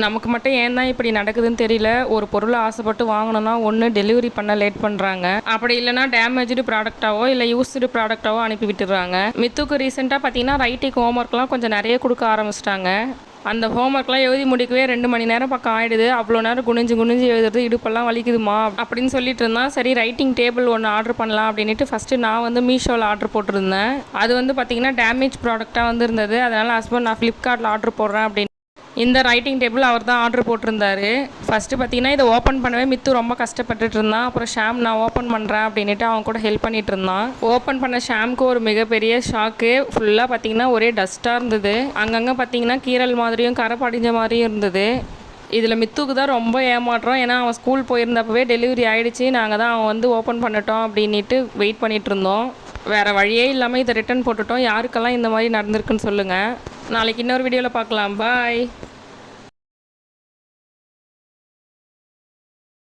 நமக்கு மட்டும் ஏன் தான் இப்படி நடக்குதுன்னு தெரியல. ஒரு பொருளை ஆசைப்பட்டு வாங்கணும்னா ஒன்று டெலிவரி பண்ண லேட் பண்ணுறாங்க, அப்படி இல்லைனா டேமேஜ்டு ப்ராடக்டாவோ இல்லை யூஸ்டு ப்ராடக்டாவோ அனுப்பி விட்டுடுறாங்க. மித்துக்கு ரீசெண்டாக பார்த்தீங்கன்னா ரைட்டிங் ஹோம்ஒர்க்லாம் கொஞ்சம் நிறைய கொடுக்க ஆரம்பிச்சிட்டாங்க. அந்த ஹோம்ஒர்க்லாம் எழுதி முடிக்கவே 2 மணி நேரம் பக்கம் ஆகிடுது. அவ்வளோ நேரம் குனிஞ்சு குனிஞ்சு எழுதுறது இடுப்பெல்லாம் வலிக்குதுமா அப்படின்னு சொல்லிட்டு இருந்தான். சரி ரைட்டிங் டேபிள் ஒன்று ஆர்டர் பண்ணலாம் அப்படின்ட்டு ஃபஸ்ட்டு நான் வந்து மீஷோவில் ஆர்டர் போட்டிருந்தேன். அது வந்து பார்த்திங்கன்னா டேமேஜ் ப்ராடக்டாக வந்து இருந்தது. அதனால் ஹஸ்பண்ட் நான் ஃப்ளிப்கார்ட்டில் ஆர்டர் போடுறேன் அப்படின்னு இந்த ரைட்டிங் டேபிள் அவர் தான் ஆர்டர் போட்டிருந்தாரு. ஃபஸ்ட்டு பார்த்தீங்கன்னா இதை ஓப்பன் பண்ணவே மித்து ரொம்ப கஷ்டப்பட்டுட்டு இருந்தான். அப்புறம் ஷாம் நான் ஓப்பன் பண்ணுறேன் அப்படின்ட்டு அவன் கூட ஹெல்ப் பண்ணிட்டு இருந்தான். ஓப்பன் பண்ண ஷாம்க்கு ஒரு மிகப்பெரிய ஷாக்கு. ஃபுல்லாக பார்த்தீங்கன்னா ஒரே டஸ்ட்டாக இருந்தது. அங்கங்கே பார்த்தீங்கன்னா கீரல் மாதிரியும் கரை படிஞ்ச மாதிரியும் இருந்தது. இதில் மித்துக்கு தான் ரொம்ப ஏமாற்றம். ஏன்னா அவன் ஸ்கூல் போயிருந்தப்பவே டெலிவரி ஆகிடுச்சு. நாங்கள் தான் அவன் வந்து ஓப்பன் பண்ணிட்டோம் அப்படின்ட்டு வெயிட் பண்ணிகிட்டு இருந்தோம். வேறு வழியே இல்லாமல் இதை ரிட்டன் போட்டுட்டோம். யாருக்கெல்லாம் இந்த மாதிரி நடந்திருக்குன்னு சொல்லுங்கள். நாளைக்கு இன்னொரு வீடியோவில் பார்க்கலாம். பாய்.